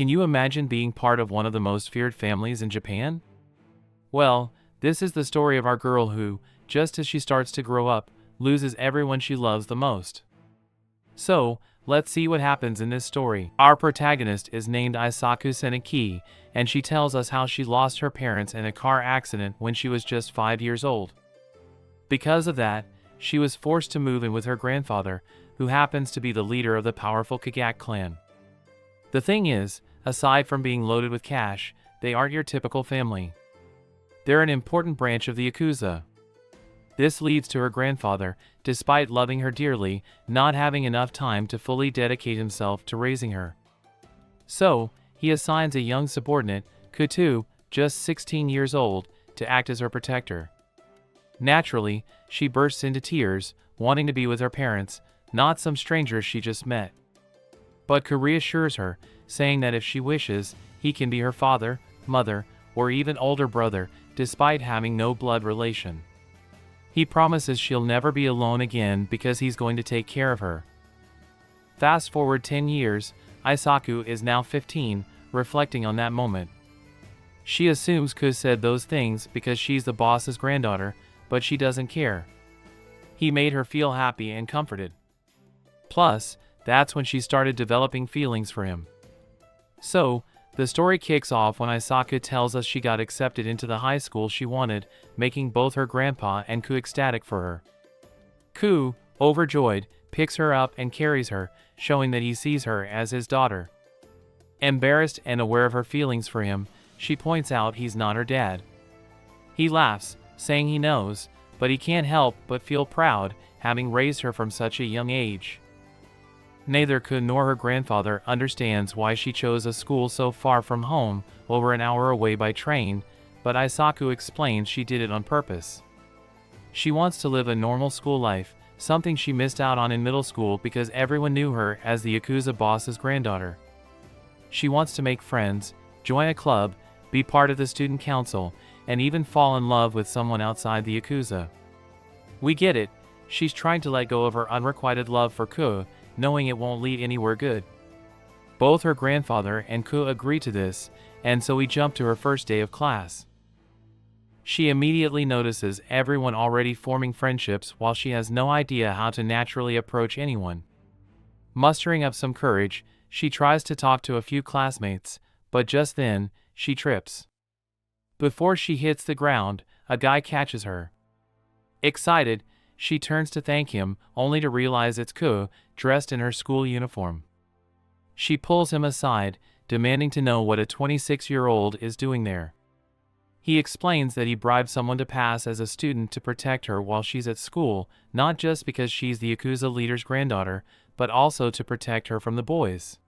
Can you imagine being part of one of the most feared families in Japan? Well, this is the story of our girl who, just as she starts to grow up, loses everyone she loves the most. So, let's see what happens in this story. Our protagonist is named Isaku Seneki, and she tells us how she lost her parents in a car accident when she was just 5 years old. Because of that, she was forced to move in with her grandfather, who happens to be the leader of the powerful Keiya clan. The thing is, aside from being loaded with cash, they aren't your typical family. They're an important branch of the yakuza. This leads to her grandfather, despite loving her dearly, not having enough time to fully dedicate himself to raising her. So, he assigns a young subordinate, Kutu, just 16 years old, to act as her protector. Naturally, she bursts into tears, wanting to be with her parents, not some strangers she just met. But Ku reassures her, saying that if she wishes, he can be her father, mother, or even older brother, despite having no blood relation. He promises she'll never be alone again because he's going to take care of her. Fast forward 10 years, Isaku is now 15, reflecting on that moment. She assumes Ku said those things because she's the boss's granddaughter, but she doesn't care. He made her feel happy and comforted. Plus, that's when she started developing feelings for him. So, the story kicks off when Isaku tells us she got accepted into the high school she wanted, making both her grandpa and Ku ecstatic for her. Ku, overjoyed, picks her up and carries her, showing that he sees her as his daughter. Embarrassed and aware of her feelings for him, she points out he's not her dad. He laughs, saying he knows, but he can't help but feel proud, having raised her from such a young age. Neither Ku nor her grandfather understands why she chose a school so far from home, over an hour away by train, but Isaku explains she did it on purpose. She wants to live a normal school life, something she missed out on in middle school because everyone knew her as the yakuza boss's granddaughter. She wants to make friends, join a club, be part of the student council, and even fall in love with someone outside the yakuza. We get it, she's trying to let go of her unrequited love for Ku, knowing it won't lead anywhere good. Both her grandfather and Ku agree to this, and so we jump to her first day of class. She immediately notices everyone already forming friendships while she has no idea how to naturally approach anyone. Mustering up some courage, she tries to talk to a few classmates, but just then, she trips. Before she hits the ground, a guy catches her. Excited, she turns to thank him, only to realize it's Ku, dressed in her school uniform. She pulls him aside, demanding to know what a 26-year-old is doing there. He explains that he bribed someone to pass as a student to protect her while she's at school, not just because she's the yakuza leader's granddaughter, but also to protect her from the boys.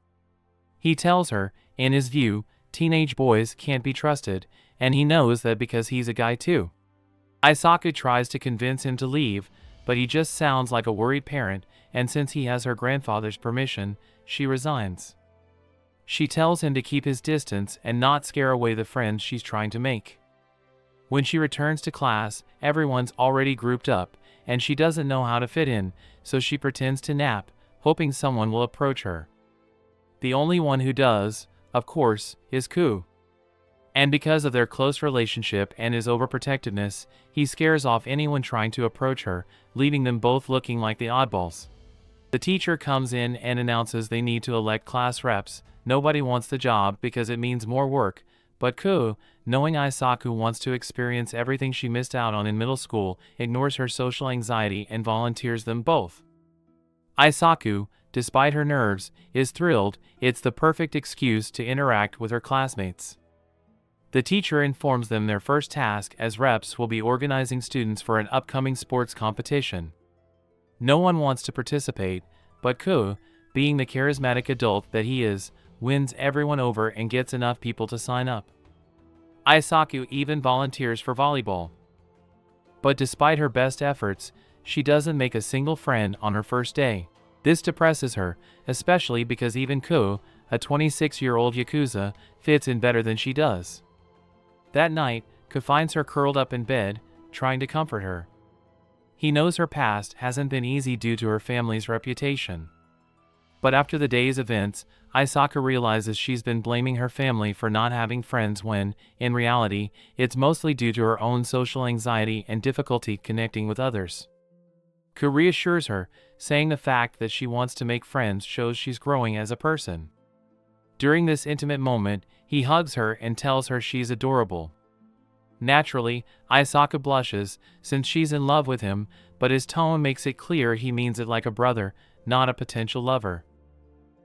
He tells her, in his view, teenage boys can't be trusted, and he knows that because he's a guy too. Isaku tries to convince him to leave, but he just sounds like a worried parent, and since he has her grandfather's permission, she resigns. She tells him to keep his distance and not scare away the friends she's trying to make. When she returns to class, everyone's already grouped up, and she doesn't know how to fit in, so she pretends to nap, hoping someone will approach her. The only one who does, of course, is Ku. And because of their close relationship and his overprotectiveness, he scares off anyone trying to approach her, leaving them both looking like the oddballs. The teacher comes in and announces they need to elect class reps. Nobody wants the job because it means more work, but Ku, knowing Isaku wants to experience everything she missed out on in middle school, ignores her social anxiety and volunteers them both. Isaku, despite her nerves, is thrilled. It's the perfect excuse to interact with her classmates. The teacher informs them their first task as reps will be organizing students for an upcoming sports competition. No one wants to participate, but Ku, being the charismatic adult that he is, wins everyone over and gets enough people to sign up. Isaku even volunteers for volleyball. But despite her best efforts, she doesn't make a single friend on her first day. This depresses her, especially because even Ku, a 26-year-old yakuza, fits in better than she does. That night, Ku finds her curled up in bed, trying to comfort her. He knows her past hasn't been easy due to her family's reputation. But after the day's events, Isaku realizes she's been blaming her family for not having friends when, in reality, it's mostly due to her own social anxiety and difficulty connecting with others. Ku reassures her, saying the fact that she wants to make friends shows she's growing as a person. During this intimate moment, he hugs her and tells her she's adorable. Naturally, Isaku blushes, since she's in love with him, but his tone makes it clear he means it like a brother, not a potential lover.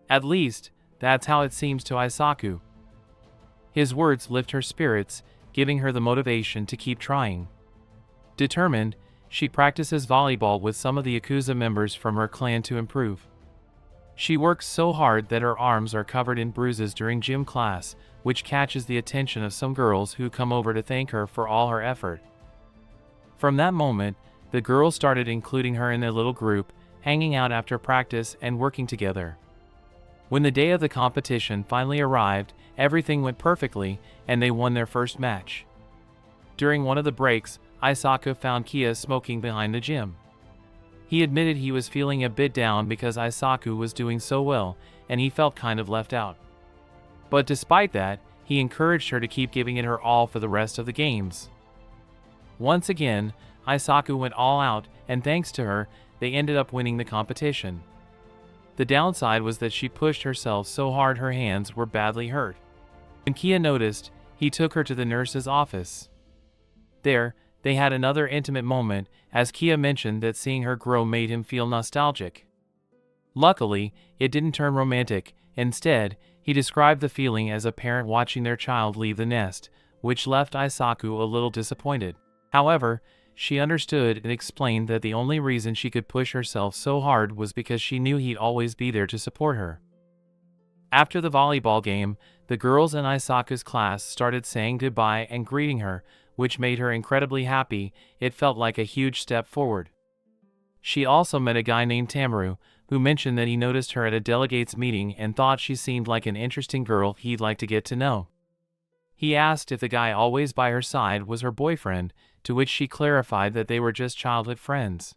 At least, that's how it seems to Isaku. His words lift her spirits, giving her the motivation to keep trying. Determined, she practices volleyball with some of the yakuza members from her clan to improve. She works so hard that her arms are covered in bruises during gym class, which catches the attention of some girls who come over to thank her for all her effort. From that moment, the girls started including her in their little group, hanging out after practice and working together. When the day of the competition finally arrived, everything went perfectly, and they won their first match. During one of the breaks, Isaku found Keiya smoking behind the gym. He admitted he was feeling a bit down because Isaku was doing so well, and he felt kind of left out. But despite that, he encouraged her to keep giving it her all for the rest of the games. Once again, Isaku went all out, and thanks to her, they ended up winning the competition. The downside was that she pushed herself so hard her hands were badly hurt. When Keiya noticed, he took her to the nurse's office. There, they had another intimate moment, as Keiya mentioned that seeing her grow made him feel nostalgic. Luckily, it didn't turn romantic. Instead, he described the feeling as a parent watching their child leave the nest, which left Isaku a little disappointed. However, she understood and explained that the only reason she could push herself so hard was because she knew he'd always be there to support her. After the volleyball game, the girls in Isaku's class started saying goodbye and greeting her, which made her incredibly happy. It felt like a huge step forward. She also met a guy named Tamaru, who mentioned that he noticed her at a delegates meeting and thought she seemed like an interesting girl he'd like to get to know. He asked if the guy always by her side was her boyfriend, to which she clarified that they were just childhood friends.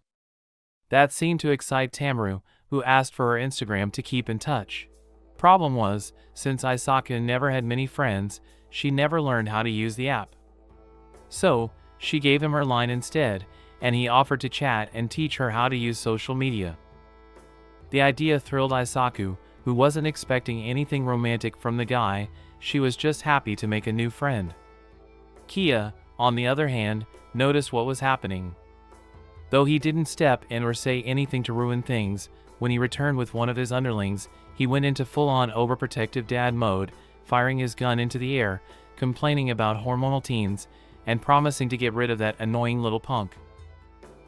That seemed to excite Tamaru, who asked for her Instagram to keep in touch. Problem was, since Isaku never had many friends, she never learned how to use the app. So, she gave him her line instead, and he offered to chat and teach her how to use social media. The idea thrilled Isaku, who wasn't expecting anything romantic from the guy. She was just happy to make a new friend. Keiya, on the other hand, noticed what was happening. Though he didn't step in or say anything to ruin things, when he returned with one of his underlings, he went into full-on overprotective dad mode, firing his gun into the air, complaining about hormonal teens, and promising to get rid of that annoying little punk.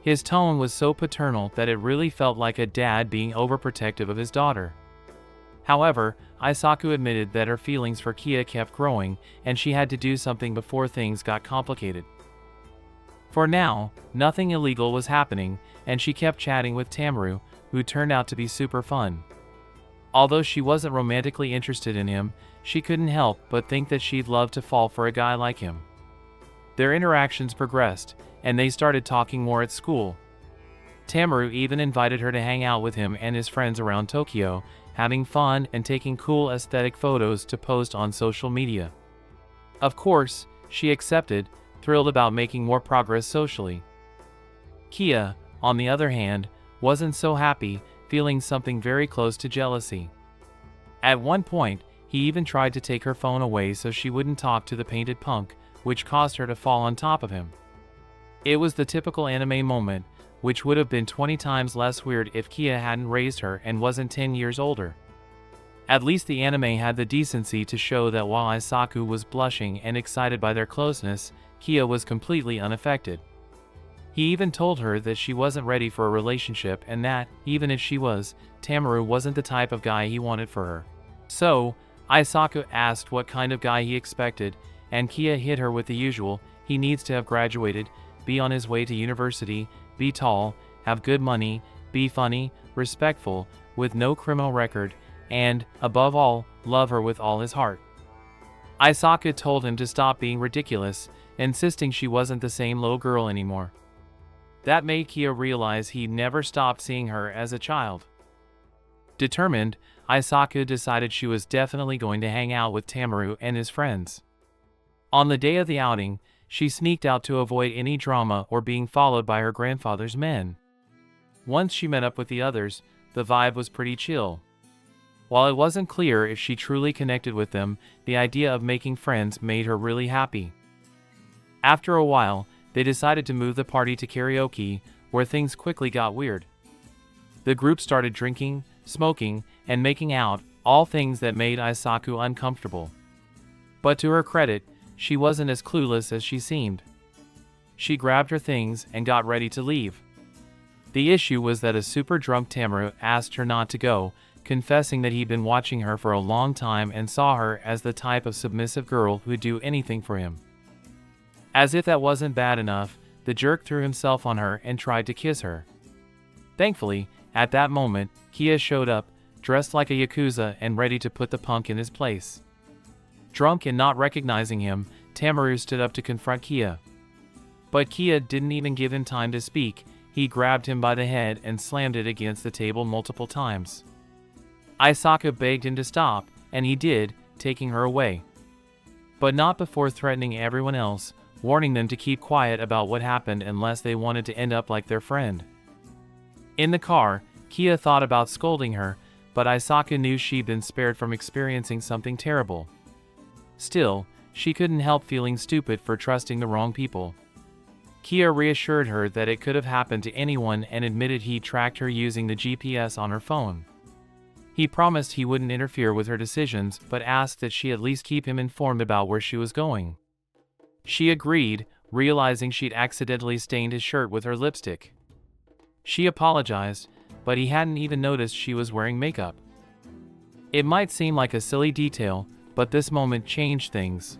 His tone was so paternal that it really felt like a dad being overprotective of his daughter. However, Isaku admitted that her feelings for Keiya kept growing, and she had to do something before things got complicated. For now, nothing illegal was happening, and she kept chatting with Tamaru, who turned out to be super fun. Although she wasn't romantically interested in him, she couldn't help but think that she'd love to fall for a guy like him. Their interactions progressed, and they started talking more at school. Tamaru even invited her to hang out with him and his friends around Tokyo, having fun and taking cool aesthetic photos to post on social media. Of course, she accepted, thrilled about making more progress socially. Keiya, on the other hand, wasn't so happy, feeling something very close to jealousy. At one point, he even tried to take her phone away so she wouldn't talk to the painted punk, which caused her to fall on top of him. It was the typical anime moment, which would have been 20 times less weird if Keiya hadn't raised her and wasn't 10 years older. At least the anime had the decency to show that while Isaku was blushing and excited by their closeness, Keiya was completely unaffected. He even told her that she wasn't ready for a relationship and that, even if she was, Tamaru wasn't the type of guy he wanted for her. So, Isaku asked what kind of guy he expected, and Keiya hit her with the usual: he needs to have graduated, be on his way to university, be tall, have good money, be funny, respectful, with no criminal record, and, above all, love her with all his heart. Isaku told him to stop being ridiculous, insisting she wasn't the same little girl anymore. That made Keiya realize he never stopped seeing her as a child. Determined, Isaku decided she was definitely going to hang out with Tamaru and his friends. On the day of the outing, she sneaked out to avoid any drama or being followed by her grandfather's men. Once she met up with the others, the vibe was pretty chill. While it wasn't clear if she truly connected with them, the idea of making friends made her really happy. After a while, they decided to move the party to karaoke, where things quickly got weird. The group started drinking, smoking, and making out, all things that made Isaku uncomfortable. But to her credit, she wasn't as clueless as she seemed. She grabbed her things and got ready to leave. The issue was that a super drunk Tamaru asked her not to go, confessing that he'd been watching her for a long time and saw her as the type of submissive girl who'd do anything for him. As if that wasn't bad enough, the jerk threw himself on her and tried to kiss her. Thankfully, at that moment, Keiya showed up, dressed like a yakuza and ready to put the punk in his place. Drunk and not recognizing him, Tamaru stood up to confront Keiya. But Keiya didn't even give him time to speak. He grabbed him by the head and slammed it against the table multiple times. Isaku begged him to stop, and he did, taking her away. But not before threatening everyone else, warning them to keep quiet about what happened unless they wanted to end up like their friend. In the car, Keiya thought about scolding her, but Isaku knew she'd been spared from experiencing something terrible. Still, she couldn't help feeling stupid for trusting the wrong people. Keiya reassured her that it could have happened to anyone and admitted he tracked her using the GPS on her phone. He promised he wouldn't interfere with her decisions but asked that she at least keep him informed about where she was going. She agreed, realizing she'd accidentally stained his shirt with her lipstick. She apologized, but he hadn't even noticed she was wearing makeup. It might seem like a silly detail, but this moment changed things.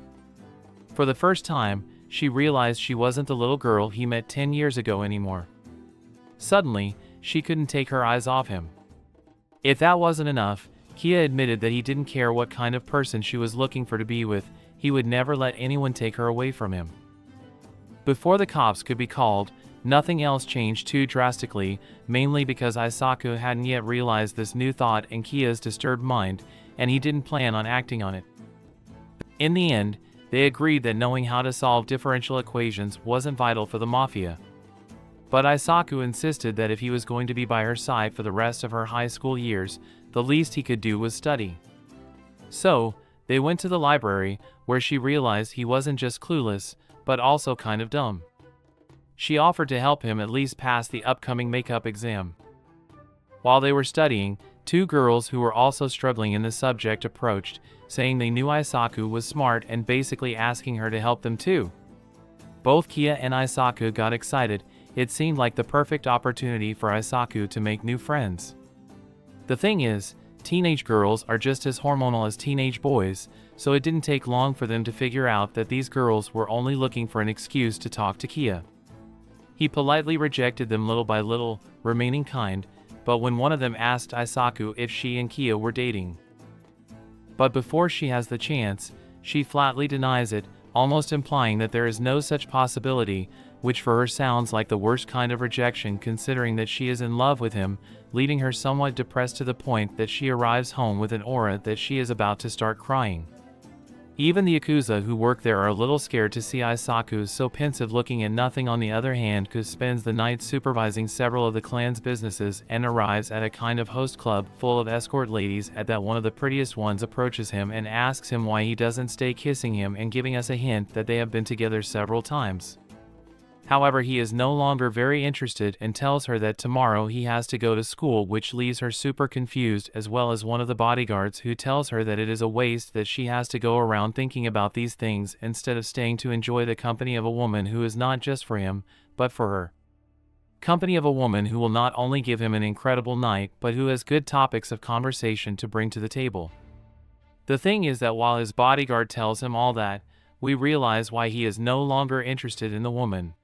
For the first time, she realized she wasn't the little girl he met 10 years ago anymore. Suddenly, she couldn't take her eyes off him. If that wasn't enough, Keiya admitted that he didn't care what kind of person she was looking for to be with, he would never let anyone take her away from him. Before the cops could be called, nothing else changed too drastically, mainly because Isaku hadn't yet realized this new thought in Keiya's disturbed mind, and he didn't plan on acting on it. In the end, they agreed that knowing how to solve differential equations wasn't vital for the mafia. But Isaku insisted that if he was going to be by her side for the rest of her high school years, the least he could do was study. So, they went to the library, where she realized he wasn't just clueless, but also kind of dumb. She offered to help him at least pass the upcoming makeup exam. While they were studying, two girls who were also struggling in the subject approached, saying they knew Isaku was smart and basically asking her to help them too. Both Keiya and Isaku got excited. It seemed like the perfect opportunity for Isaku to make new friends. The thing is, teenage girls are just as hormonal as teenage boys, so it didn't take long for them to figure out that these girls were only looking for an excuse to talk to Keiya. He politely rejected them little by little, remaining kind, but when one of them asked Isaku if she and Keiya were dating. But before she has the chance, she flatly denies it, almost implying that there is no such possibility, which for her sounds like the worst kind of rejection considering that she is in love with him, leaving her somewhat depressed to the point that she arrives home with an aura that she is about to start crying. Even the yakuza who work there are a little scared to see Isaku so pensive looking at nothing. On the other hand, Kuz spends the night supervising several of the clan's businesses and arrives at a kind of host club full of escort ladies. At that, one of the prettiest ones approaches him and asks him why he doesn't stay kissing him and giving us a hint that they have been together several times. However, he is no longer very interested and tells her that tomorrow he has to go to school, which leaves her super confused, as well as one of the bodyguards who tells her that it is a waste that she has to go around thinking about these things instead of staying to enjoy the company of a woman who is not just for him, but for her. Company of a woman who will not only give him an incredible night, but who has good topics of conversation to bring to the table. The thing is that while his bodyguard tells him all that, we realize why he is no longer interested in the woman.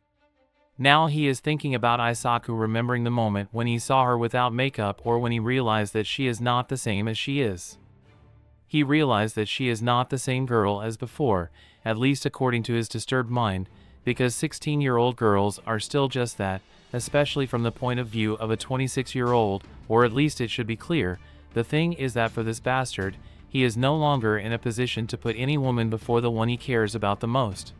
Now he is thinking about Isaku, remembering the moment when he saw her without makeup, or when he realized that she is not the same as she is. He realized that she is not the same girl as before, at least according to his disturbed mind, because 16-year-old girls are still just that, especially from the point of view of a 26-year-old, or at least it should be clear, The thing is that for this bastard, he is no longer in a position to put any woman before the one he cares about the most.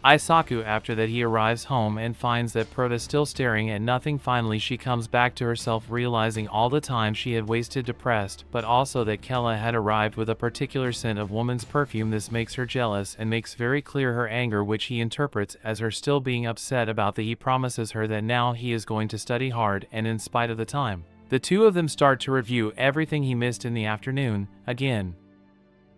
Isaku, after that, he arrives home and finds that Prota still staring at nothing. Finally she comes back to herself, realizing all the time she had wasted depressed, but also that Keiya had arrived with a particular scent of woman's perfume. This makes her jealous and makes very clear her anger, which he interprets as her still being upset about that. He promises her that now he is going to study hard, and in spite of the time, the two of them start to review everything he missed in the afternoon again.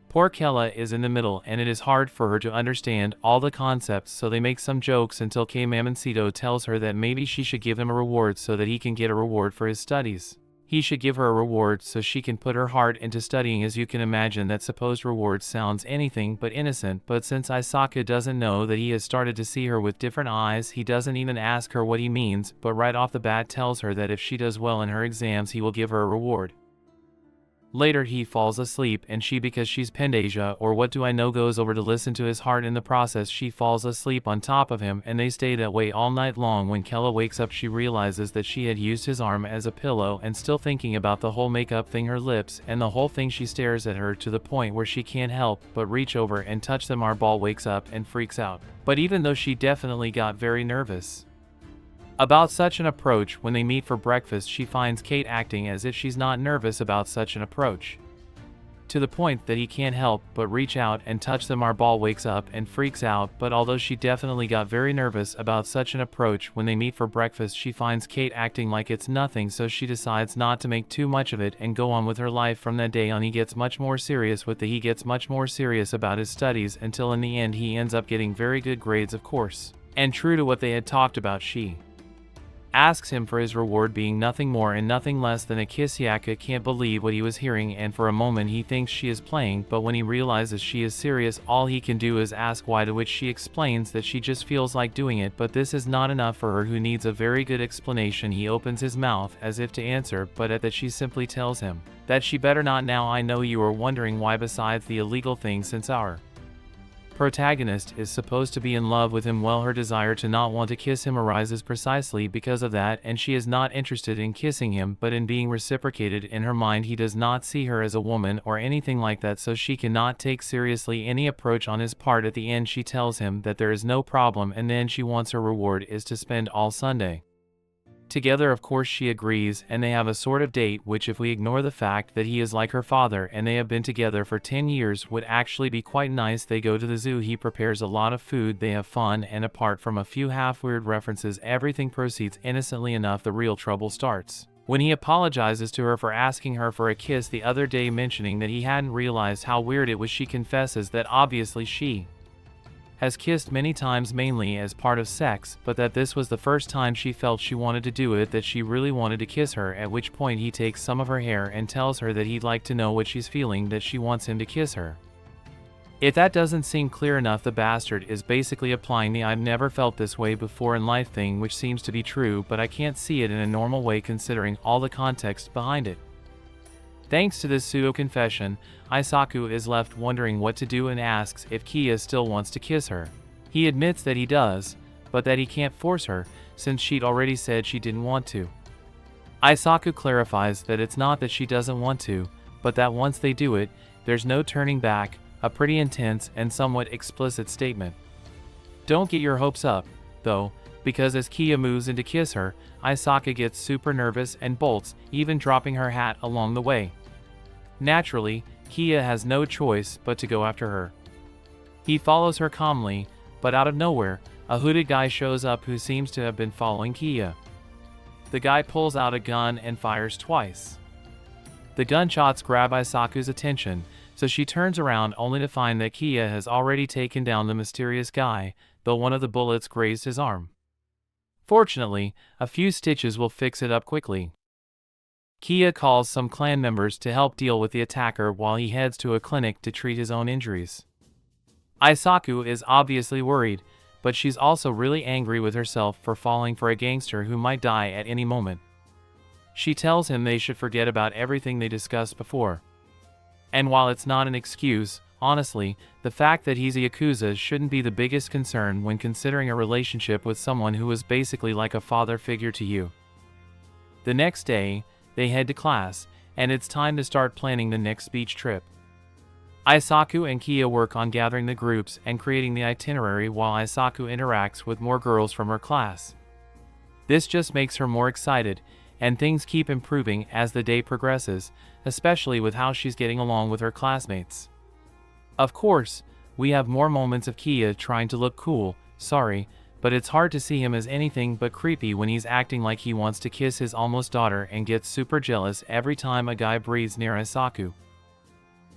Poor Keiya is in the middle, and it is hard for her to understand all the concepts, so they make some jokes until Keiya tells her that maybe she should give him a reward so that he can get a reward for his studies. He should give her a reward so she can put her heart into studying. As you can imagine, that supposed reward sounds anything but innocent, but since Isaku doesn't know that he has started to see her with different eyes, he doesn't even ask her what he means, but right off the bat tells her that if she does well in her exams he will give her a reward. Later he falls asleep, and she, because she's Pendasia or what do I know, goes over to listen to his heart. In the process she falls asleep on top of him, and they stay that way all night long. When Keiya wakes up she realizes that she had used his arm as a pillow, and still thinking about the whole makeup thing, her lips and the whole thing, she stares at her to the point where she can't help but reach over and touch them. Our ball wakes up and freaks out, but even though she definitely got very nervous about such an approach, when they meet for breakfast she finds Kate acting as if she's not nervous about such an approach, to the point that he can't help but reach out and touch them. Our ball wakes up and freaks out, but although she definitely got very nervous about such an approach, when they meet for breakfast she finds Kate acting like it's nothing, so she decides not to make too much of it and go on with her life. From that day on he gets much more serious about his studies, until in the end he ends up getting very good grades, of course, and true to what they had talked about, she asks him for his reward being nothing more and nothing less than a kiss. Yakuza can't believe what he was hearing, and for a moment he thinks she is playing, but when he realizes she is serious all he can do is ask why, to which she explains that she just feels like doing it. But this is not enough for her, who needs a very good explanation. He opens his mouth as if to answer, but at that she simply tells him that she better not. Now I know you are wondering why, besides the illegal thing, since our protagonist is supposed to be in love with him, well, her desire to not want to kiss him arises precisely because of that, and she is not interested in kissing him but in being reciprocated. In her mind he does not see her as a woman or anything like that, so she cannot take seriously any approach on his part. At the end she tells him that there is no problem, and then she wants her reward is to spend all Sunday together. Of course she agrees, and they have a sort of date, which, if we ignore the fact that he is like her father and they have been together for 10 years, would actually be quite nice. They go to the zoo, he prepares a lot of food, they have fun, and apart from a few half-weird references everything proceeds innocently enough. The real trouble starts when he apologizes to her for asking her for a kiss the other day, mentioning that he hadn't realized how weird it was. She confesses that obviously she has kissed many times, mainly as part of sex, but that this was the first time she felt she wanted to do it, that she really wanted to kiss her, at which point he takes some of her hair and tells her that he'd like to know what she's feeling, that she wants him to kiss her. If that doesn't seem clear enough, the bastard is basically applying the "I've never felt this way before in life" thing, which seems to be true, but I can't see it in a normal way considering all the context behind it. Thanks to this pseudo-confession, Isaku is left wondering what to do and asks if Keiya still wants to kiss her. He admits that he does, but that he can't force her, since she'd already said she didn't want to. Isaku clarifies that it's not that she doesn't want to, but that once they do it, there's no turning back, a pretty intense and somewhat explicit statement. Don't get your hopes up, though, because as Keiya moves in to kiss her, Isaku gets super nervous and bolts, even dropping her hat along the way. Naturally, Keiya has no choice but to go after her. He follows her calmly, but out of nowhere, a hooded guy shows up who seems to have been following Keiya. The guy pulls out a gun and fires twice. The gunshots grab Isaku's attention, so she turns around only to find that Keiya has already taken down the mysterious guy, though one of the bullets grazed his arm. Fortunately, a few stitches will fix it up quickly. Keiya calls some clan members to help deal with the attacker while he heads to a clinic to treat his own injuries. Isaku is obviously worried, but she's also really angry with herself for falling for a gangster who might die at any moment. She tells him they should forget about everything they discussed before. And while it's not an excuse, honestly, the fact that he's a yakuza shouldn't be the biggest concern when considering a relationship with someone who is basically like a father figure to you. The next day, they head to class, and it's time to start planning the next beach trip. Isaku and Keiya work on gathering the groups and creating the itinerary while Isaku interacts with more girls from her class. This just makes her more excited, and things keep improving as the day progresses, especially with how she's getting along with her classmates. Of course, we have more moments of Keiya trying to look cool, but it's hard to see him as anything but creepy when he's acting like he wants to kiss his almost daughter and gets super jealous every time a guy breathes near Isaku.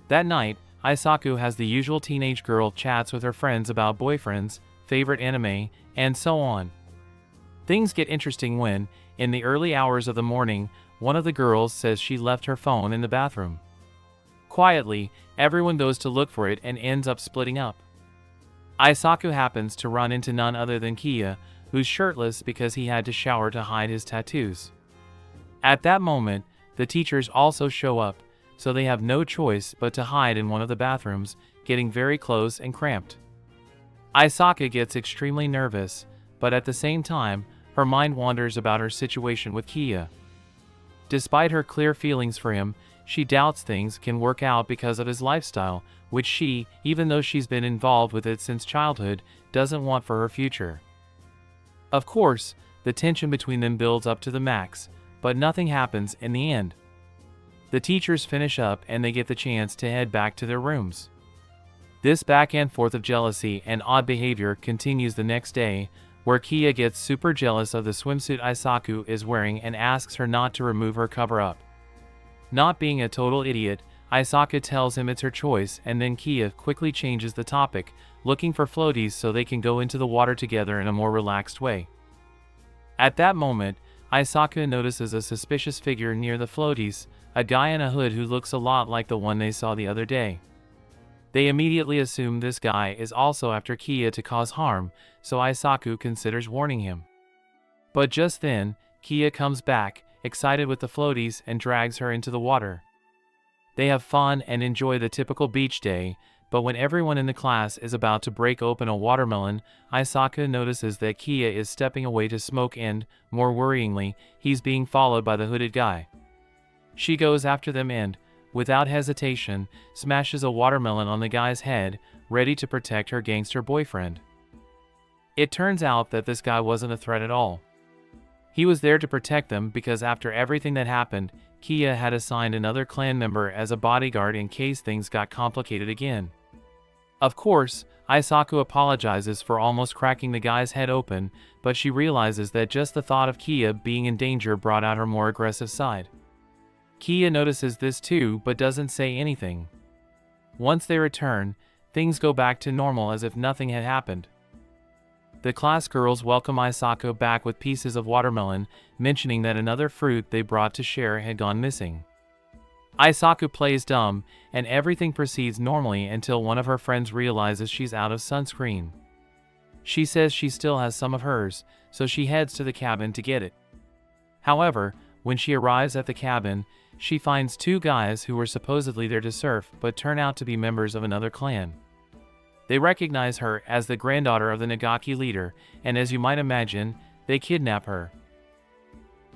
That night, Isaku has the usual teenage girl chats with her friends about boyfriends, favorite anime, and so on. Things get interesting when, in the early hours of the morning, one of the girls says she left her phone in the bathroom. Quietly, everyone goes to look for it and ends up splitting up. Isaku happens to run into none other than Keiya, who's shirtless because he had to shower to hide his tattoos. At that moment, the teachers also show up, so they have no choice but to hide in one of the bathrooms, getting very close and cramped. Isaku gets extremely nervous, but at the same time, her mind wanders about her situation with Keiya. Despite her clear feelings for him, she doubts things can work out because of his lifestyle, which she, even though she's been involved with it since childhood, doesn't want for her future. Of course, the tension between them builds up to the max, but nothing happens in the end. The teachers finish up and they get the chance to head back to their rooms. This back and forth of jealousy and odd behavior continues the next day, where Keiya gets super jealous of the swimsuit Isaku is wearing and asks her not to remove her cover-up. Not being a total idiot, Isaku tells him it's her choice, and then Keiya quickly changes the topic, looking for floaties so they can go into the water together in a more relaxed way. At that moment, Isaku notices a suspicious figure near the floaties, a guy in a hood who looks a lot like the one they saw the other day. They immediately assume this guy is also after Keiya to cause harm, so Isaku considers warning him. But just then, Keiya comes back, excited with the floaties, and drags her into the water. They have fun and enjoy the typical beach day, but when everyone in the class is about to break open a watermelon, Isaku notices that Keiya is stepping away to smoke and, more worryingly, he's being followed by the hooded guy. She goes after them and, without hesitation, smashes a watermelon on the guy's head, ready to protect her gangster boyfriend. It turns out that this guy wasn't a threat at all. He was there to protect them because after everything that happened, Keiya had assigned another clan member as a bodyguard in case things got complicated again. Of course, Isaku apologizes for almost cracking the guy's head open, but she realizes that just the thought of Keiya being in danger brought out her more aggressive side. Keiya notices this too, but doesn't say anything. Once they return, things go back to normal as if nothing had happened. The class girls welcome Isaku back with pieces of watermelon, mentioning that another fruit they brought to share had gone missing. Isaku plays dumb, and everything proceeds normally until one of her friends realizes she's out of sunscreen. She says she still has some of hers, so she heads to the cabin to get it. However, when she arrives at the cabin, she finds two guys who were supposedly there to surf but turn out to be members of another clan. They recognize her as the granddaughter of the Nagaki leader, and as you might imagine, they kidnap her.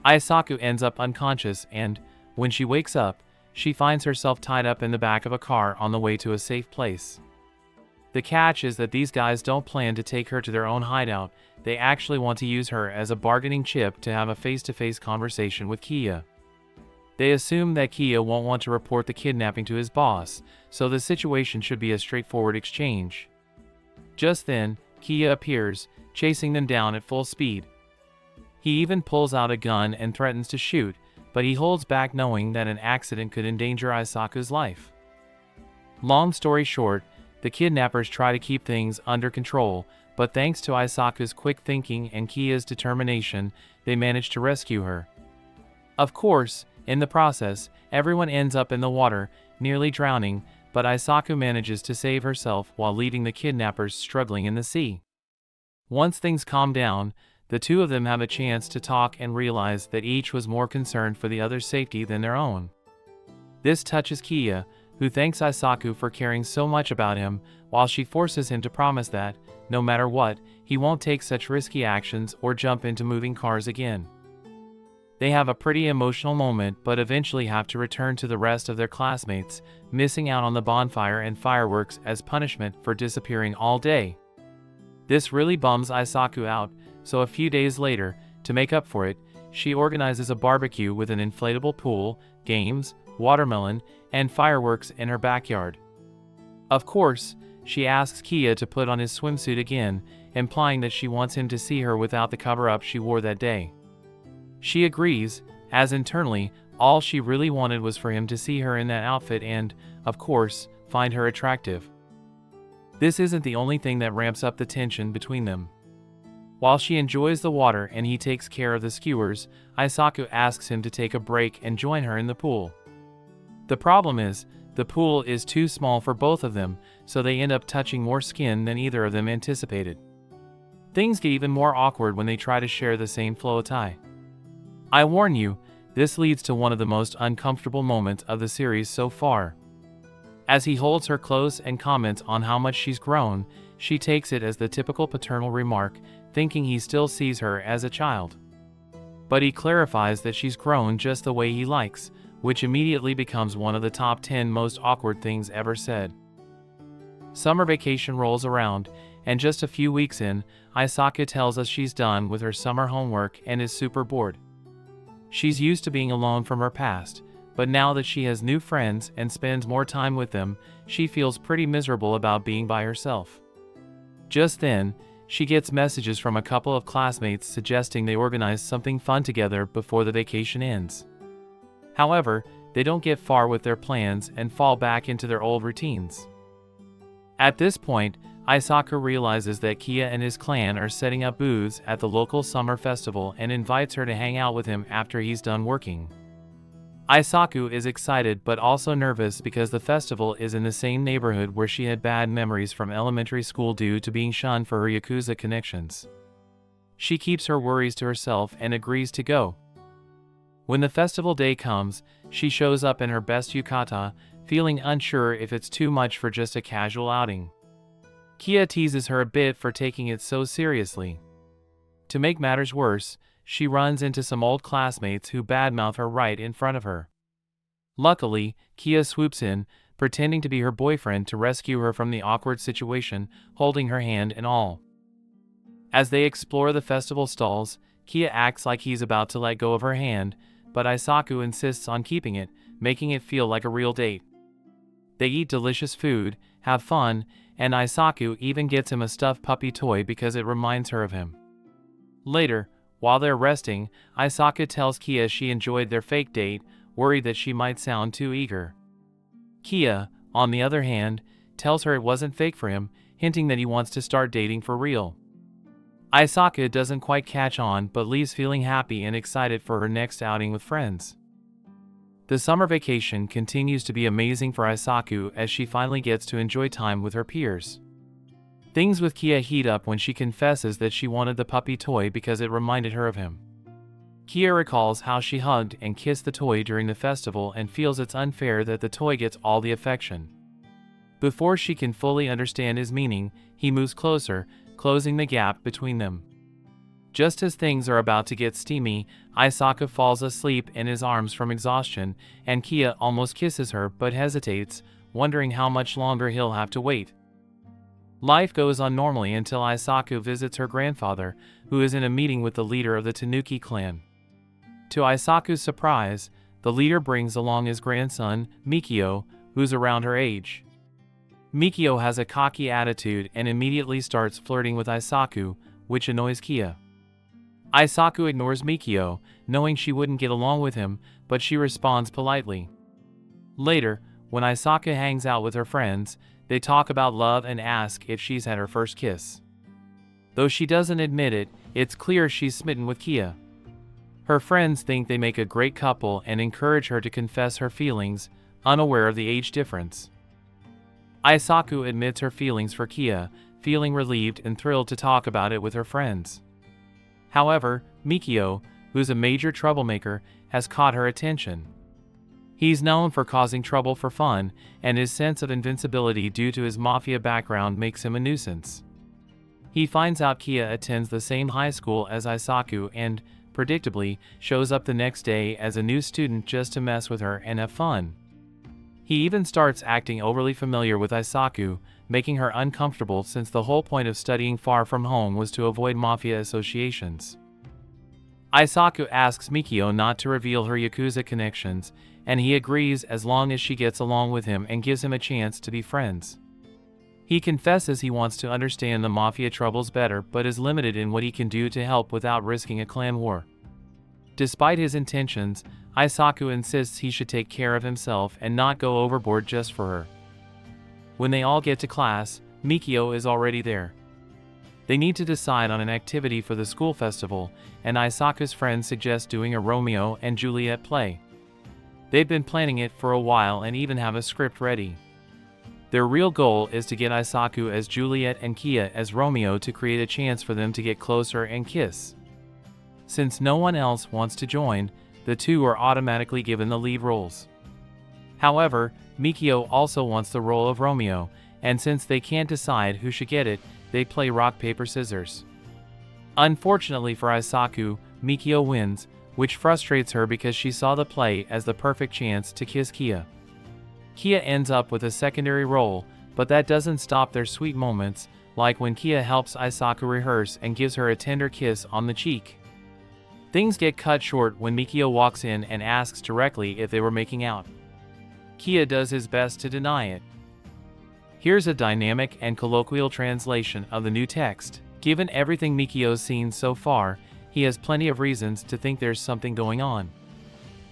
Isaku ends up unconscious and, when she wakes up, she finds herself tied up in the back of a car on the way to a safe place. The catch is that these guys don't plan to take her to their own hideout, they actually want to use her as a bargaining chip to have a face-to-face conversation with Keiya. They assume that Keiya won't want to report the kidnapping to his boss, so the situation should be a straightforward exchange. Just then, Keiya appears, chasing them down at full speed. He even pulls out a gun and threatens to shoot, but he holds back knowing that an accident could endanger Isaku's life. Long story short, the kidnappers try to keep things under control, but thanks to Isaku's quick thinking and Keiya's determination, they manage to rescue her. Of course, in the process, everyone ends up in the water, nearly drowning, but Isaku manages to save herself while leaving the kidnappers struggling in the sea. Once things calm down, the two of them have a chance to talk and realize that each was more concerned for the other's safety than their own. This touches Keiya, who thanks Isaku for caring so much about him, while she forces him to promise that, no matter what, he won't take such risky actions or jump into moving cars again. They have a pretty emotional moment but eventually have to return to the rest of their classmates, missing out on the bonfire and fireworks as punishment for disappearing all day. This really bums Isaku out, so a few days later, to make up for it, she organizes a barbecue with an inflatable pool, games, watermelon, and fireworks in her backyard. Of course, she asks Keiya to put on his swimsuit again, implying that she wants him to see her without the cover-up she wore that day. She agrees, as internally, all she really wanted was for him to see her in that outfit and, of course, find her attractive. This isn't the only thing that ramps up the tension between them. While she enjoys the water and he takes care of the skewers, Isaku asks him to take a break and join her in the pool. The problem is, the pool is too small for both of them, so they end up touching more skin than either of them anticipated. Things get even more awkward when they try to share the same floatai. I warn you, this leads to one of the most uncomfortable moments of the series so far. As he holds her close and comments on how much she's grown, she takes it as the typical paternal remark, thinking he still sees her as a child. But he clarifies that she's grown just the way he likes, which immediately becomes one of the top 10 most awkward things ever said. Summer vacation rolls around, and just a few weeks in, Isaku tells us she's done with her summer homework and is super bored. She's used to being alone from her past, but now that she has new friends and spends more time with them, she feels pretty miserable about being by herself. Just then, she gets messages from a couple of classmates suggesting they organize something fun together before the vacation ends. However, they don't get far with their plans and fall back into their old routines. At this point, Isaku realizes that Keiya and his clan are setting up booths at the local summer festival and invites her to hang out with him after he's done working. Isaku is excited but also nervous because the festival is in the same neighborhood where she had bad memories from elementary school due to being shunned for her yakuza connections. She keeps her worries to herself and agrees to go. When the festival day comes, she shows up in her best yukata, feeling unsure if it's too much for just a casual outing. Keiya teases her a bit for taking it so seriously. To make matters worse, she runs into some old classmates who badmouth her right in front of her. Luckily, Keiya swoops in, pretending to be her boyfriend to rescue her from the awkward situation, holding her hand and all. As they explore the festival stalls, Keiya acts like he's about to let go of her hand, but Isaku insists on keeping it, making it feel like a real date. They eat delicious food, have fun, and Isaku even gets him a stuffed puppy toy because it reminds her of him. Later, while they're resting, Isaku tells Keiya she enjoyed their fake date, worried that she might sound too eager. Keiya, on the other hand, tells her it wasn't fake for him, hinting that he wants to start dating for real. Isaku doesn't quite catch on but leaves feeling happy and excited for her next outing with friends. The summer vacation continues to be amazing for Isaku as she finally gets to enjoy time with her peers. Things with Keiya heat up when she confesses that she wanted the puppy toy because it reminded her of him. Keiya recalls how she hugged and kissed the toy during the festival and feels it's unfair that the toy gets all the affection. Before she can fully understand his meaning, he moves closer, closing the gap between them. Just as things are about to get steamy, Isaku falls asleep in his arms from exhaustion, and Keiya almost kisses her but hesitates, wondering how much longer he'll have to wait. Life goes on normally until Isaku visits her grandfather, who is in a meeting with the leader of the Tanuki clan. To Isaku's surprise, the leader brings along his grandson, Mikio, who's around her age. Mikio has a cocky attitude and immediately starts flirting with Isaku, which annoys Keiya. Isaku ignores Mikio, knowing she wouldn't get along with him, but she responds politely. Later, when Isaku hangs out with her friends, they talk about love and ask if she's had her first kiss. Though she doesn't admit it, it's clear she's smitten with Keiya. Her friends think they make a great couple and encourage her to confess her feelings, unaware of the age difference. Isaku admits her feelings for Keiya, feeling relieved and thrilled to talk about it with her friends. However, Mikio, who's a major troublemaker, has caught her attention. He's known for causing trouble for fun, and his sense of invincibility due to his mafia background makes him a nuisance. He finds out Keiya attends the same high school as Isaku and, predictably, shows up the next day as a new student just to mess with her and have fun. He even starts acting overly familiar with Isaku, making her uncomfortable since the whole point of studying far from home was to avoid mafia associations. Isaku asks Mikio not to reveal her yakuza connections, and he agrees as long as she gets along with him and gives him a chance to be friends. He confesses he wants to understand the mafia troubles better but is limited in what he can do to help without risking a clan war. Despite his intentions, Isaku insists he should take care of himself and not go overboard just for her. When they all get to class, Mikio is already there. They need to decide on an activity for the school festival, and Isaku's friends suggest doing a Romeo and Juliet play. They've been planning it for a while and even have a script ready. Their real goal is to get Isaku as Juliet and Keiya as Romeo to create a chance for them to get closer and kiss. Since no one else wants to join, the two are automatically given the lead roles. However, Mikio also wants the role of Romeo, and since they can't decide who should get it, they play rock paper scissors. Unfortunately for Isaku, Mikio wins, which frustrates her because she saw the play as the perfect chance to kiss Keiya. Keiya ends up with a secondary role, but that doesn't stop their sweet moments, like when Keiya helps Isaku rehearse and gives her a tender kiss on the cheek. Things get cut short when Mikio walks in and asks directly if they were making out. Keiya does his best to deny it. Here's a dynamic and colloquial translation of the new text. Given everything Mikio's seen so far, he has plenty of reasons to think there's something going on.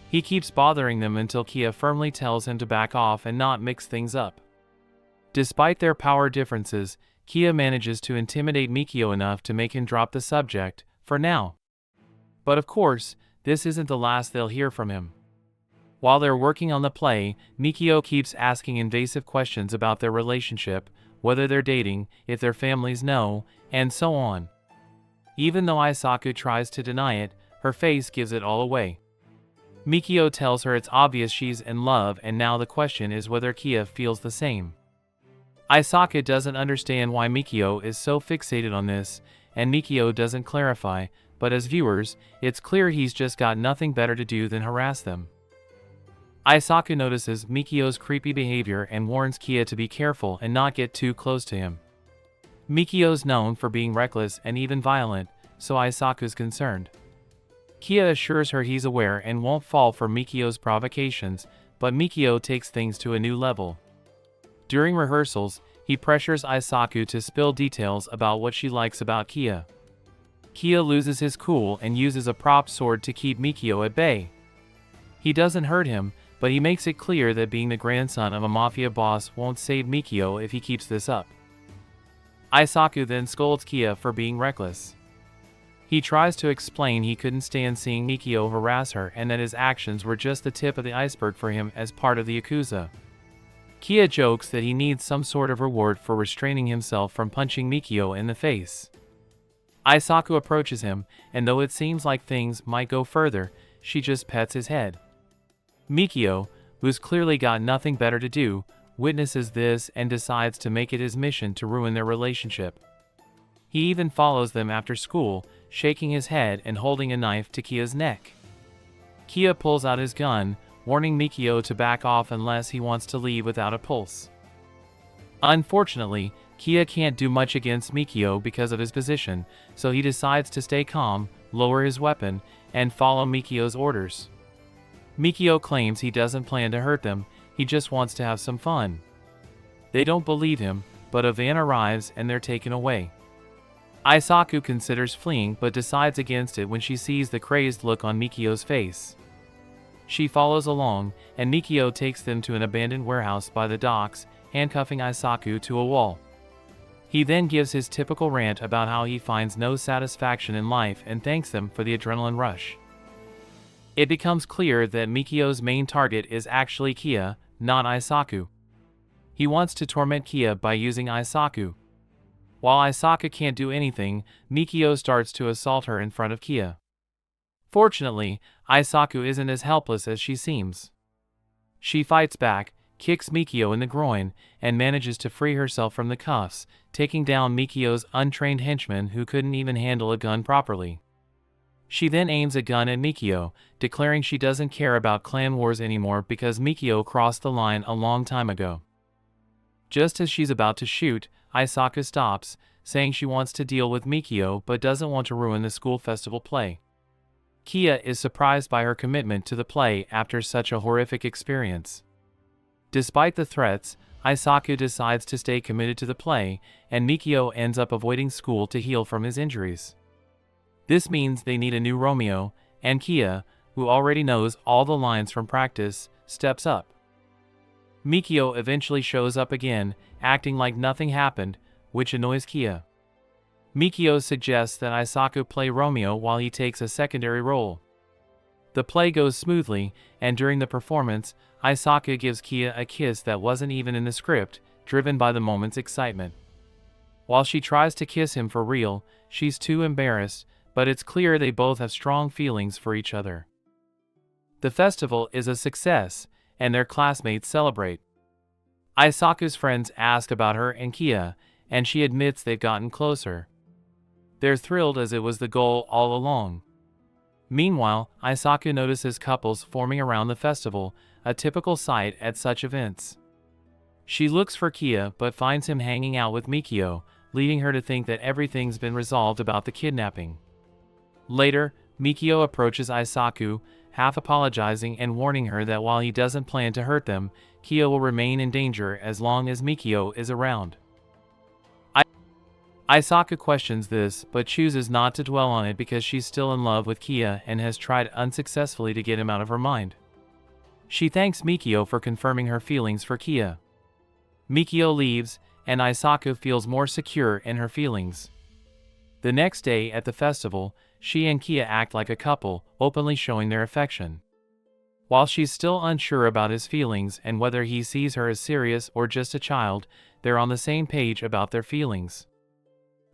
He keeps bothering them until Keiya firmly tells him to back off and not mix things up. Despite their power differences, Keiya manages to intimidate Mikio enough to make him drop the subject, for now. But of course, this isn't the last they'll hear from him. While they're working on the play, Mikio keeps asking invasive questions about their relationship, whether they're dating, if their families know, and so on. Even though Isaku tries to deny it, her face gives it all away. Mikio tells her it's obvious she's in love, and now the question is whether Keiya feels the same. Isaku doesn't understand why Mikio is so fixated on this, and Mikio doesn't clarify, but as viewers, it's clear he's just got nothing better to do than harass them. Isaku notices Mikio's creepy behavior and warns Keiya to be careful and not get too close to him. Mikio's known for being reckless and even violent, so Isaku's concerned. Keiya assures her he's aware and won't fall for Mikio's provocations, but Mikio takes things to a new level. During rehearsals, he pressures Isaku to spill details about what she likes about Keiya. Keiya loses his cool and uses a prop sword to keep Mikio at bay. He doesn't hurt him, but he makes it clear that being the grandson of a mafia boss won't save Mikio if he keeps this up. Isaku then scolds Keiya for being reckless. He tries to explain he couldn't stand seeing Mikio harass her and that his actions were just the tip of the iceberg for him as part of the yakuza. Keiya jokes that he needs some sort of reward for restraining himself from punching Mikio in the face. Isaku approaches him, and though it seems like things might go further, she just pets his head. Mikio, who's clearly got nothing better to do, witnesses this and decides to make it his mission to ruin their relationship. He even follows them after school, shaking his head and holding a knife to Keiya's neck. Keiya pulls out his gun, warning Mikio to back off unless he wants to leave without a pulse. Unfortunately, Keiya can't do much against Mikio because of his position, so he decides to stay calm, lower his weapon, and follow Mikio's orders. Mikio claims he doesn't plan to hurt them, he just wants to have some fun. They don't believe him, but a van arrives and they're taken away. Isaku considers fleeing but decides against it when she sees the crazed look on Mikio's face. She follows along, and Mikio takes them to an abandoned warehouse by the docks, handcuffing Isaku to a wall. He then gives his typical rant about how he finds no satisfaction in life and thanks them for the adrenaline rush. It becomes clear that Mikio's main target is actually Keiya, not Isaku. He wants to torment Keiya by using Isaku. While Isaku can't do anything, Mikio starts to assault her in front of Keiya. Fortunately, Isaku isn't as helpless as she seems. She fights back, kicks Mikio in the groin, and manages to free herself from the cuffs, taking down Mikio's untrained henchman who couldn't even handle a gun properly. She then aims a gun at Mikio, declaring she doesn't care about clan wars anymore because Mikio crossed the line a long time ago. Just as she's about to shoot, Isaku stops, saying she wants to deal with Mikio but doesn't want to ruin the school festival play. Keiya is surprised by her commitment to the play after such a horrific experience. Despite the threats, Isaku decides to stay committed to the play, and Mikio ends up avoiding school to heal from his injuries. This means they need a new Romeo, and Keiya, who already knows all the lines from practice, steps up. Mikio eventually shows up again, acting like nothing happened, which annoys Keiya. Mikio suggests that Isaku play Romeo while he takes a secondary role. The play goes smoothly, and during the performance, Isaku gives Keiya a kiss that wasn't even in the script, driven by the moment's excitement. While she tries to kiss him for real, she's too embarrassed, but it's clear they both have strong feelings for each other. The festival is a success, and their classmates celebrate. Isaku's friends ask about her and Keiya, and she admits they've gotten closer. They're thrilled as it was the goal all along. Meanwhile, Isaku notices couples forming around the festival, a typical sight at such events. She looks for Keiya but finds him hanging out with Mikio, leading her to think that everything's been resolved about the kidnapping. Later, Mikio approaches Isaku, half apologizing and warning her that while he doesn't plan to hurt them, Keiya will remain in danger as long as Mikio is around. Isaku questions this, but chooses not to dwell on it because she's still in love with Keiya and has tried unsuccessfully to get him out of her mind. She thanks Mikio for confirming her feelings for Keiya. Mikio leaves, and Isaku feels more secure in her feelings. The next day at the festival, she and Keiya act like a couple, openly showing their affection. While she's still unsure about his feelings and whether he sees her as serious or just a child, they're on the same page about their feelings.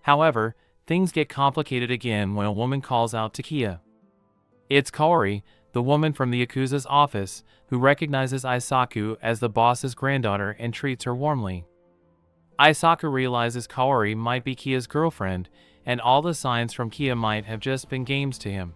However, things get complicated again when a woman calls out to Keiya. It's Kaori, the woman from the yakuza's office, who recognizes Isaku as the boss's granddaughter and treats her warmly. Isaku realizes Kaori might be Keiya's girlfriend, and all the signs from Keiya might have just been games to him.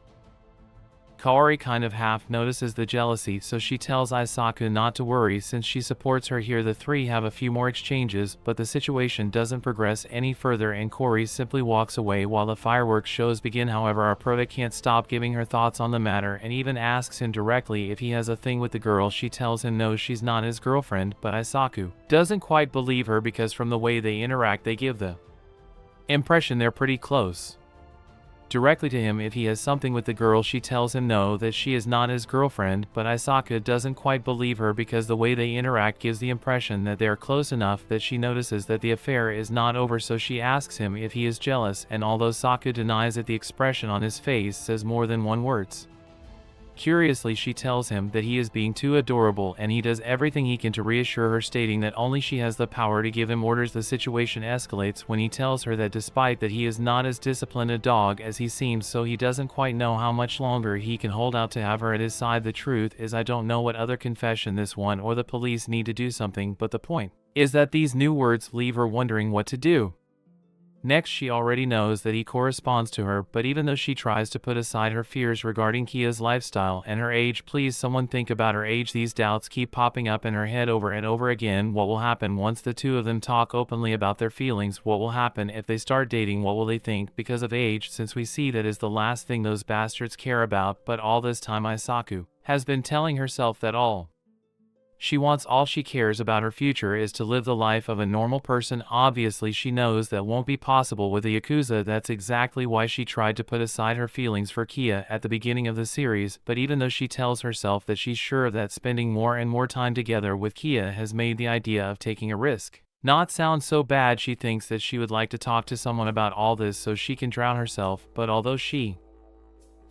Kaori kind of half notices the jealousy, so she tells Isaku not to worry since she supports her here. The three have a few more exchanges, but the situation doesn't progress any further and Kaori simply walks away while the fireworks shows begin. However, our prota can't stop giving her thoughts on the matter and even asks him directly if he has a thing with the girl. She tells him no, she's not his girlfriend, but Isaku doesn't quite believe her because from the way they interact they give the impression they're pretty close. Directly to him if he has something with the girl, she tells him no, that she is not his girlfriend, but Isaku doesn't quite believe her because the way they interact gives the impression that they are close enough that she notices that the affair is not over, so she asks him if he is jealous, and although Saku denies it, the expression on his face says more than one words. Curiously, she tells him that he is being too adorable and he does everything he can to reassure her, stating that only she has the power to give him orders. The situation escalates when he tells her that despite that he is not as disciplined a dog as he seems, so he doesn't quite know how much longer he can hold out to have her at his side. The truth is, I don't know what other confession this one or the police need to do something, but the point is that these new words leave her wondering what to do. Next, she already knows that he corresponds to her, but even though she tries to put aside her fears regarding Keiya's lifestyle and her age, please someone think about her age, these doubts keep popping up in her head over and over again. What will happen once the two of them talk openly about their feelings? What will happen if they start dating? What will they think because of age, since we see that is the last thing those bastards care about? But all this time Isaku has been telling herself that all she cares about her future is to live the life of a normal person. Obviously she knows that won't be possible with the yakuza. That's exactly why she tried to put aside her feelings for Keiya at the beginning of the series, but even though she tells herself that she's sure that spending more and more time together with Keiya has made the idea of taking a risk not sound so bad, she thinks that she would like to talk to someone about all this so she can drown herself. But although she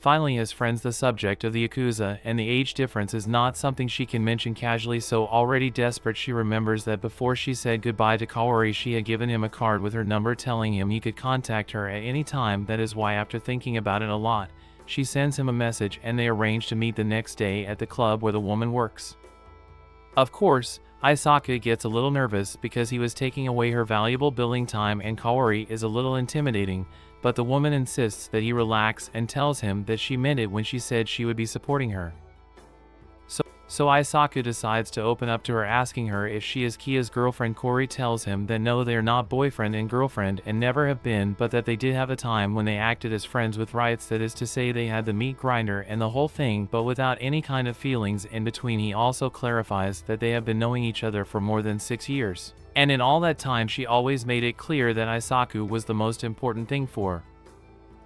finally has friends, the subject of the yakuza and the age difference is not something she can mention casually, so already desperate she remembers that before she said goodbye to Kaori she had given him a card with her number telling him he could contact her at any time. That is why, after thinking about it a lot, she sends him a message and they arrange to meet the next day at the club where the woman works. Of course, Isaku gets a little nervous because he was taking away her valuable billing time, and Kaori is a little intimidating, but the woman insists that he relax and tells him that she meant it when she said she would be supporting her. So Isaku decides to open up to her, asking her if she is Keiya's girlfriend. Corey tells him that no, they are not boyfriend and girlfriend and never have been, but that they did have a time when they acted as friends with rights, that is to say they had the meat grinder and the whole thing, but without any kind of feelings in between. He also clarifies that they have been knowing each other for more than 6 years, and in all that time she always made it clear that Isaku was the most important thing for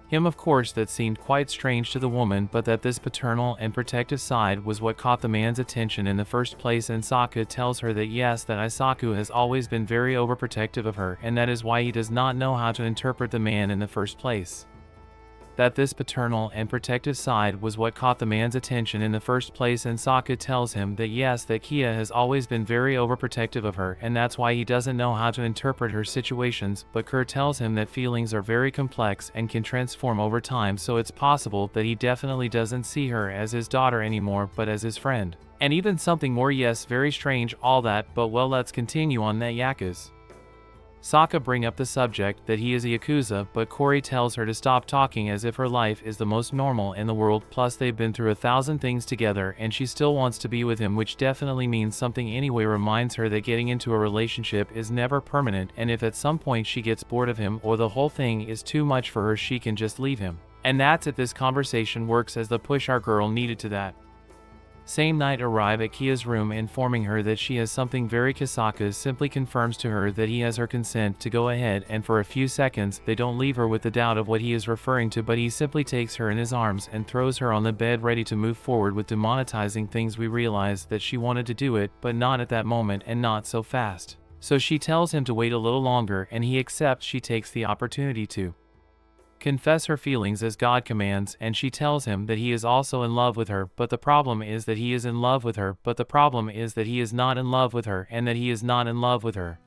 him. Of course, that seemed quite strange to the woman, but that this paternal and protective side was what caught the man's attention in the first place. And Sokka tells her that yes, that Isaku has always been very overprotective of her, and that is why he does not know how to interpret the man in the first place. That this paternal and protective side was what caught the man's attention in the first place. And Sokka tells him that yes, that Keiya has always been very overprotective of her, and that's why he doesn't know how to interpret her situations. But Kerr tells him that feelings are very complex and can transform over time, so it's possible that he definitely doesn't see her as his daughter anymore, but as his friend. And even something more. Yes, very strange, all that, but well, let's continue on that yakuza. Sokka bring up the subject that he is a yakuza, but Corey tells her to stop talking as if her life is the most normal in the world, plus they've been through 1,000 things together and she still wants to be with him, which definitely means something anyway. Reminds her that getting into a relationship is never permanent, and if at some point she gets bored of him or the whole thing is too much for her, she can just leave him. And that's it. This conversation works as the push our girl needed to that. Same night arrive at Keiya's room, informing her that she has something very. Kisaka simply confirms to her that he has her consent to go ahead, and for a few seconds they don't leave her with the doubt of what he is referring to, but he simply takes her in his arms and throws her on the bed, ready to move forward with demonetizing things. We realize that she wanted to do it, but not at that moment and not so fast. So she tells him to wait a little longer, and he accepts. She takes the opportunity to confess her feelings as God commands, and she tells him that he is also in love with her, but the problem is that he is in love with her, but the problem is that he is not in love with her, and that he is not in love with her.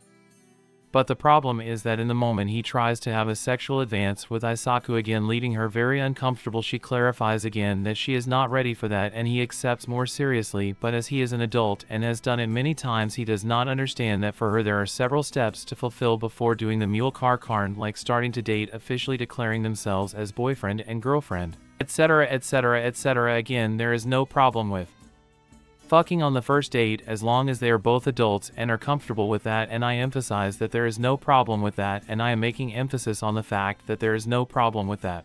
But the problem is that in the moment he tries to have a sexual advance with Isaku again, leaving her very uncomfortable. She clarifies again that she is not ready for that, and he accepts more seriously, but as he is an adult and has done it many times, he does not understand that for her there are several steps to fulfill before doing the mule car karn, like starting to date, officially declaring themselves as boyfriend and girlfriend, etc, etc, etc. Again, there is no problem with fucking on the first date as long as they are both adults and are comfortable with that, and I emphasize that there is no problem with that, and I am making emphasis on the fact that there is no problem with that.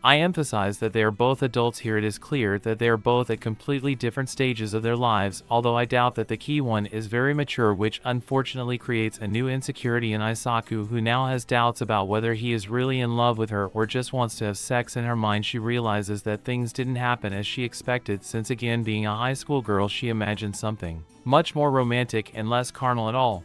I emphasize that they are both adults here. It is clear that they are both at completely different stages of their lives, although I doubt that the key one is very mature, which unfortunately creates a new insecurity in Isaku, who now has doubts about whether he is really in love with her or just wants to have sex. In her mind she realizes that things didn't happen as she expected, since again, being a high school girl, she imagined something much more romantic and less carnal at all.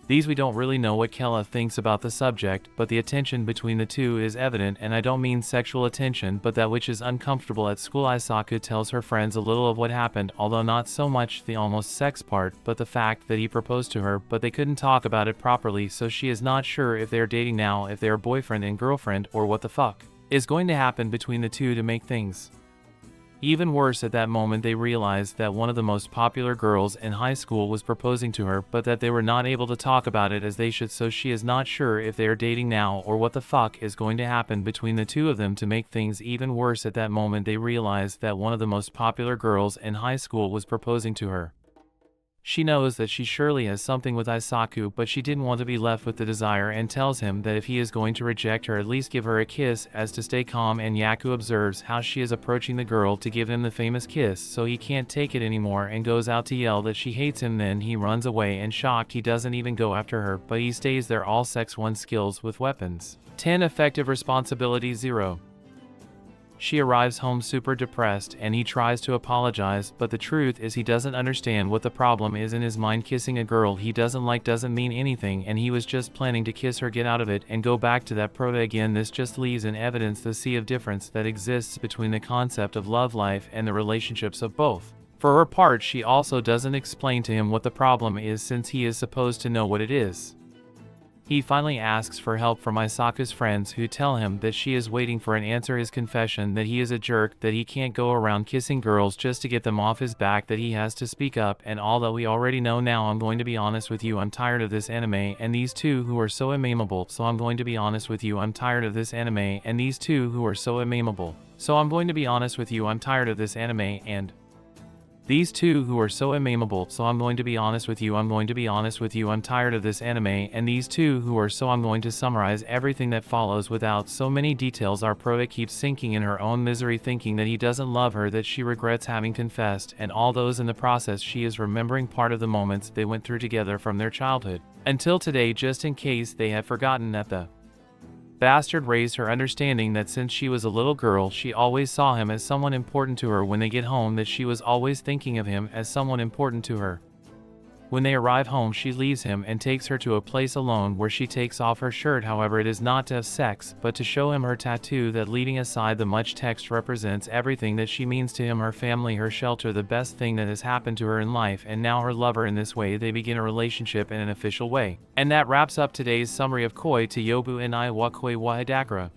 We don't really know what Keiya thinks about the subject, but the attention between the two is evident, and I don't mean sexual attention, but that which is uncomfortable at school. Isaku tells her friends a little of what happened, although not so much the almost sex part, but the fact that he proposed to her, but they couldn't talk about it properly, so she is not sure if they are dating now, if they are boyfriend and girlfriend, or what the fuck is going to happen between the two to make things even worse. At that moment they realized that one of the most popular girls in high school was proposing to her, but that they were not able to talk about it as they should, so she is not sure if they are dating now or what the fuck is going to happen between the two of them to make things even worse. At that moment they realized that one of the most popular girls in high school was proposing to her. She knows that she surely has something with Isaku, but she didn't want to be left with the desire, and tells him that if he is going to reject her, at least give her a kiss as to stay calm. And Yaku observes how she is approaching the girl to give him the famous kiss, so he can't take it anymore and goes out to yell that she hates him. Then he runs away, and shocked he doesn't even go after her, but he stays there. All sex 1 skills with weapons 10, effective responsibility 0. She arrives home super depressed, and he tries to apologize, but the truth is he doesn't understand what the problem is. In his mind, kissing a girl he doesn't like doesn't mean anything, and he was just planning to kiss her, get out of it, and go back to that prota again. This just leaves in evidence the sea of difference that exists between the concept of love life and the relationships of both. For her part, she also doesn't explain to him what the problem is, since he is supposed to know what it is. He finally asks for help from Isaku's friends, who tell him that she is waiting for an answer. His confession that he is a jerk, that he can't go around kissing girls just to get them off his back, that he has to speak up, and all that we already know now. I'm going to be honest with you, I'm tired of this anime and these two who are so amiable. So I'm going to be honest with you, I'm tired of this anime and these two who are so amiable. So I'm going to be honest with you, I'm tired of this anime and these two who are so amiable. So I'm going to be honest with you, I'm going to be honest with you, I'm tired of this anime and these two who are so. I'm going to summarize everything that follows without so many details. Our prota keeps sinking in her own misery, thinking that he doesn't love her, that she regrets having confessed, and all those in the process she is remembering part of the moments they went through together from their childhood until today, just in case they had forgotten that the bastard raised her, understanding that since she was a little girl she always saw him as someone important to her. When they get home, that she was always thinking of him as someone important to her. When they arrive home, she leaves him and takes her to a place alone where she takes off her shirt. However, it is not to have sex, but to show him her tattoo that, leaving aside the much text, represents everything that she means to him: her family, her shelter, the best thing that has happened to her in life, and now her lover. In this way they begin a relationship in an official way. And that wraps up today's summary of Koi to Yobu Inai wa Koi wa Hidakura.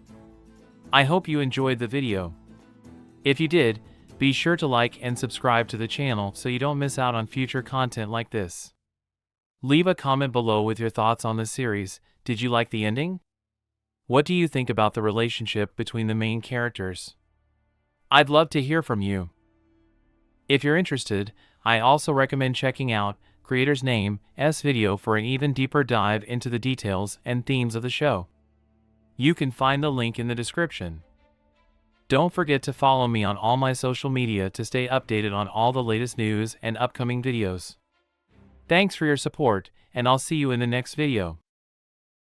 I hope you enjoyed the video. If you did, be sure to like and subscribe to the channel so you don't miss out on future content like this. Leave a comment below with your thoughts on the series. Did you like the ending? What do you think about the relationship between the main characters? I'd love to hear from you. If you're interested, I also recommend checking out creator's name's video for an even deeper dive into the details and themes of the show. You can find the link in the description. Don't forget to follow me on all my social media to stay updated on all the latest news and upcoming videos. Thanks for your support, and I'll see you in the next video.